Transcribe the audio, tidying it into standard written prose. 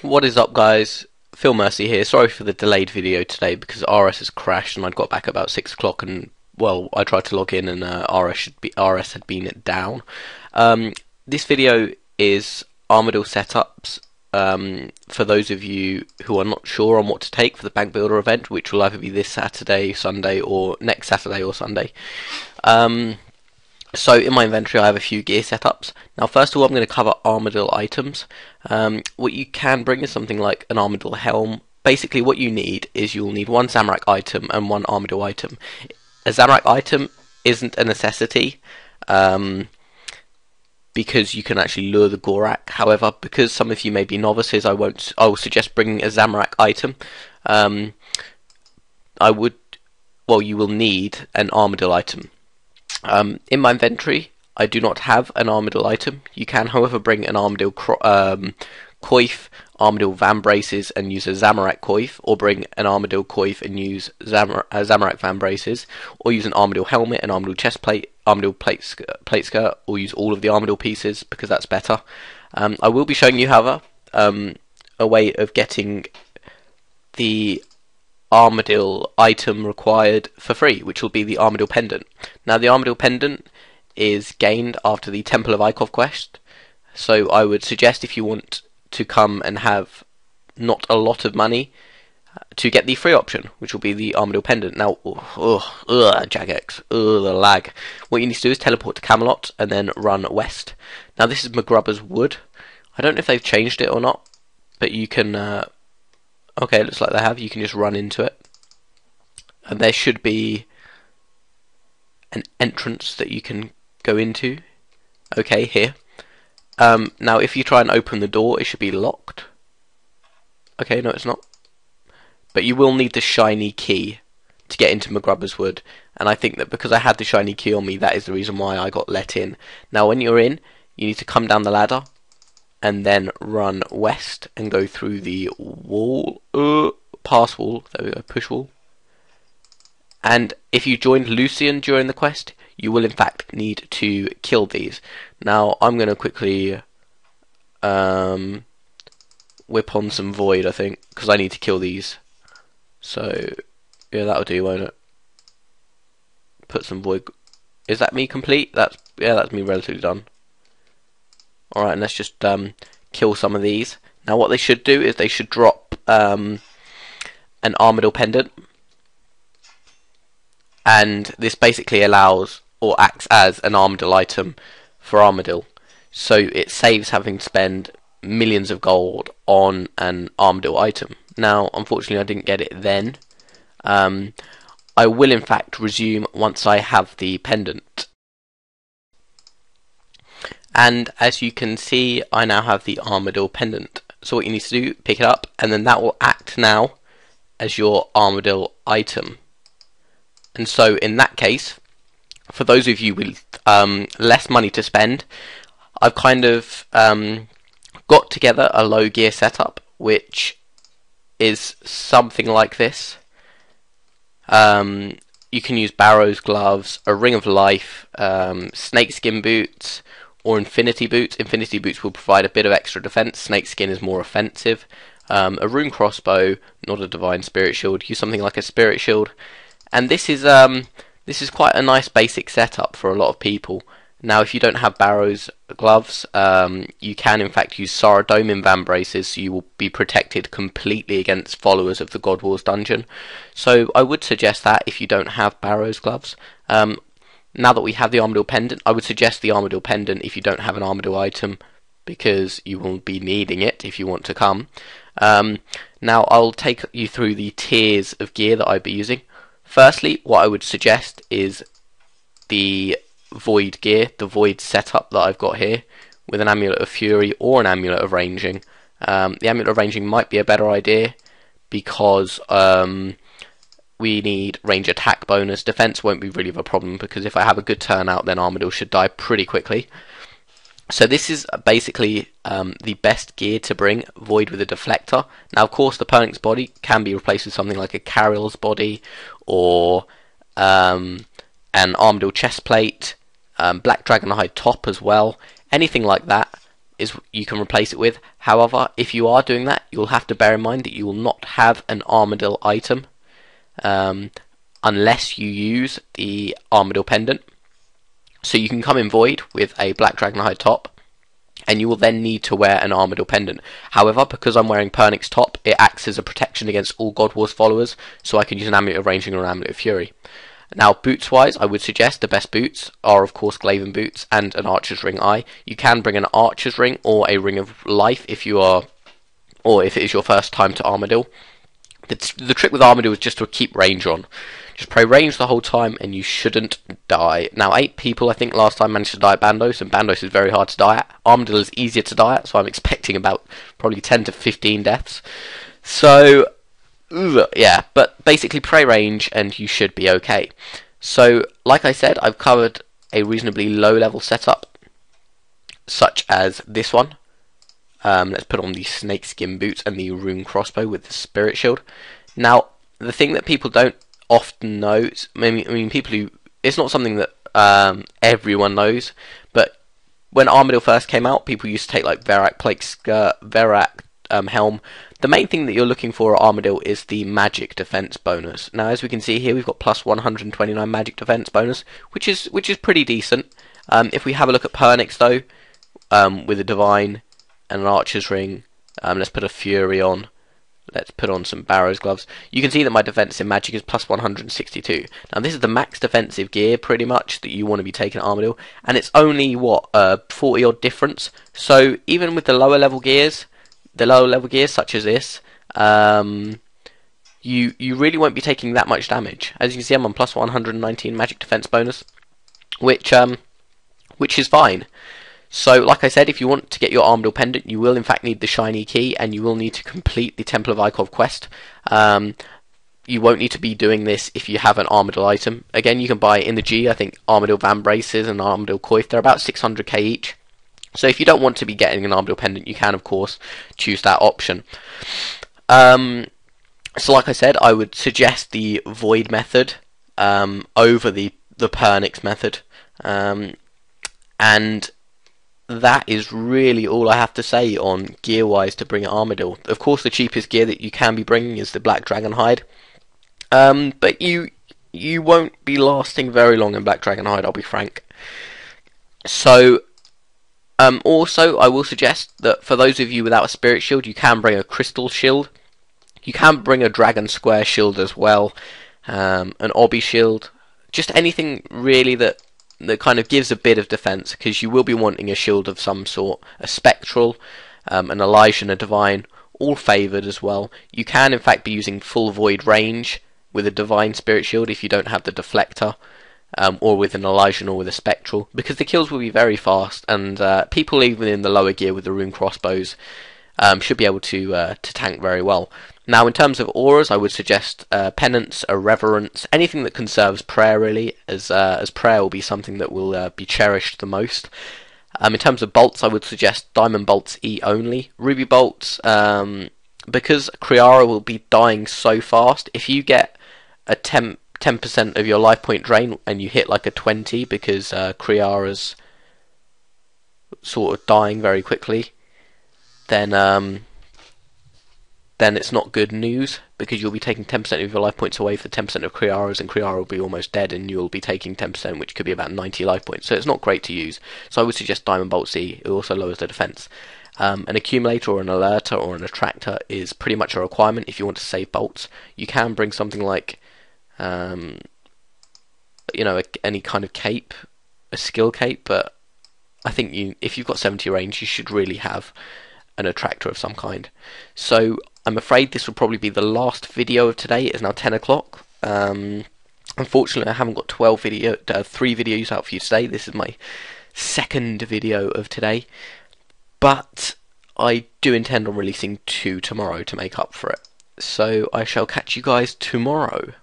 What is up, guys? FeelMercy here. Sorry for the delayed video today because RS has crashed and I'd got back about 6 o'clock and, well, I tried to log in and RS had been down. This video is Armadyl setups for those of you who are not sure on what to take for the Bank Builder event, which will either be this Saturday, Sunday, or next Saturday or Sunday. So in my inventory I have a few gear setups. Now first of all I'm going to cover Armadyl items. What you can bring is something like an Armadyl helm. Basically what you need is you'll need one Zamorak item and one Armadyl item. A Zamorak item isn't a necessity because you can actually lure the Gorak. However, because some of you may be novices, I will suggest bringing a Zamorak item. You will need an Armadyl item. In my inventory, I do not have an Armadyl item. You can, however, bring an Armadyl coif, Armadyl van braces, and use a Zamorak coif, or bring an Armadyl coif and use Zamorak van braces, or use an Armadyl helmet, an Armadyl chest plate, Armadyl plate skirt, or use all of the Armadyl pieces because that's better. I will be showing you, however, a way of getting the Armadyl item required for free, which will be the Armadyl pendant. Now the Armadyl pendant is gained after the Temple of Ikov quest, so I would suggest if you want to come and have not a lot of money to get the free option, which will be the Armadyl pendant. Now, Jagex, the lag. What you need to do is teleport to Camelot and then run west. Now this is McGrubber's Wood. I don't know if they've changed it or not, but you can okay, it looks like they have. You can just run into it. And there should be an entrance that you can go into. Okay, here. Now, if you try and open the door, it should be locked. Okay, no, it's not. But you will need the shiny key to get into McGrubber's Wood. And I think that because I had the shiny key on me, that is the reason why I got let in. Now, when you're in, you need to come down the ladder and then run west and go through the wall, pass wall, there we go, push wall. And if you joined Lucian during the quest, you will in fact need to kill these. Now I'm going to quickly whip on some void, I think, because I need to kill these. So yeah, that'll do, won't it? Put some void. Is that me complete? That's me relatively done. Alright, and let's just kill some of these. Now what they should do is they should drop an Armadyl pendant. And this basically allows or acts as an Armadyl item for Armadyl. So it saves having to spend millions of gold on an Armadyl item. Now, unfortunately I didn't get it then. I will in fact resume once I have the pendant. And as you can see, I now have the Armadyl pendant. So what you need to do, pick it up, and then that will act now as your Armadyl item. And so in that case, for those of you with less money to spend, I've kind of got together a low gear setup, which is something like this. You can use Barrow's gloves, a Ring of Life, snakeskin boots, or infinity boots. Infinity boots will provide a bit of extra defense. Snakeskin is more offensive. A rune crossbow, not a divine spirit shield. Use something like a spirit shield. And this is quite a nice basic setup for a lot of people. Now, if you don't have Barrow's gloves, you can in fact use Saradomin van braces, so you will be protected completely against followers of the God Wars dungeon. So I would suggest that if you don't have Barrow's gloves. Now that we have the Armadyl pendant, I would suggest the Armadyl pendant if you don't have an Armadyl item, because you will be needing it if you want to come. Now I'll take you through the tiers of gear that I'd be using. Firstly, what I would suggest is the void gear, the void setup that I've got here, with an Amulet of Fury or an Amulet of Ranging. The Amulet of Ranging might be a better idea because we need range attack bonus. Defense won't be really of a problem because if I have a good turnout, then Armadyl should die pretty quickly. So this is basically the best gear to bring, void with a deflector. Now of course the Pernix body can be replaced with something like a Carriel's body or an Armadyl chest plate, Black Dragonhide top as well. Anything like that is you can replace it with. However, if you are doing that, you'll have to bear in mind that you will not have an Armadyl item unless you use the Armadyl pendant. So you can come in Void with a black dragonhide top, and you will then need to wear an Armadyl pendant. However, because I'm wearing Pernix top, it acts as a protection against all God Wars followers, so I can use an Amulet of Ranging or an Amulet of Fury. Now, boots wise, I would suggest the best boots are of course Glaven boots and an Archer's Ring Eye. You can bring an Archer's Ring or a Ring of Life if it is your first time to Armadyl. The trick with Armadyl is just to keep range on. Just pray range the whole time and you shouldn't die. Now, 8 people I think last time managed to die at Bandos, and Bandos is very hard to die at. Armadyl is easier to die at, so I'm expecting about probably 10 to 15 deaths. So, yeah, but basically pray range and you should be okay. So, like I said, I've covered a reasonably low level setup, such as this one. Let's put on the snakeskin boots and the rune crossbow with the spirit shield. Now, the thing that people don't often know, I mean people who, it's not something that everyone knows, but when Armadyl first came out, people used to take like Verak plate skirt, Verak helm. The main thing that you're looking for at Armadyl is the magic defense bonus. Now, as we can see here, we've got plus 129 magic defense bonus, which is pretty decent. If we have a look at Pernix though, with a divine and an archer's ring, let's put a fury on. Let's put on some Barrow's gloves. You can see that my defense in magic is plus 162. Now this is the max defensive gear pretty much that you want to be taking at Armadyl, and it's only what 40 odd difference. So even with the lower level gears such as this, you really won't be taking that much damage. As you can see, I'm on plus 119 magic defense bonus, which is fine. So, like I said, if you want to get your Armadyl pendant, you will in fact need the shiny key, and you will need to complete the Temple of Ikov quest. You won't need to be doing this if you have an Armadyl item. Again, you can buy in the G, I think, Armadyl Van Braces and Armadyl Coif. They're about 600k each. So if you don't want to be getting an Armadyl pendant, you can, of course, choose that option. So, like I said, I would suggest the Void method over the Pernix method. And that is really all I have to say on gear-wise to bring Armadyl. Of course, the cheapest gear that you can be bringing is the Black Dragon Hide, but you won't be lasting very long in Black Dragon Hide, I'll be frank. So, also, I will suggest that for those of you without a Spirit Shield, you can bring a Crystal Shield. You can bring a Dragon Square Shield as well, an Obby Shield, just anything really that kind of gives a bit of defense, because you will be wanting a shield of some sort, a Spectral, an Elysian, a Divine, all favoured as well. You can in fact be using full Void range with a Divine Spirit Shield if you don't have the Deflector, or with an Elysian or with a Spectral, because the kills will be very fast, and people even in the lower gear with the rune crossbows should be able to tank very well. Now, in terms of auras, I would suggest Penance, Irreverence, anything that conserves prayer, really, as prayer will be something that will be cherished the most. In terms of bolts, I would suggest Diamond Bolts E only. Ruby Bolts, because Kriara will be dying so fast, if you get a 10% of your life point drain and you hit like a 20 because Kriara's sort of dying very quickly, then it's not good news, because you'll be taking 10% of your life points away for 10% of Kriara's, and Kriara will be almost dead, and you'll be taking 10%, which could be about 90 life points. So it's not great to use. So I would suggest Diamond Bolt C. It also lowers the defense. An accumulator or an alerter or an attractor is pretty much a requirement if you want to save bolts. You can bring something like, any kind of cape, a skill cape, but I think if you've got 70 range, you should really have an attractor of some kind. So I'm afraid this will probably be the last video of today. It is now 10 o'clock. Unfortunately, I haven't got 3 videos out for you today. This is my second video of today, but I do intend on releasing 2 tomorrow to make up for it. So I shall catch you guys tomorrow.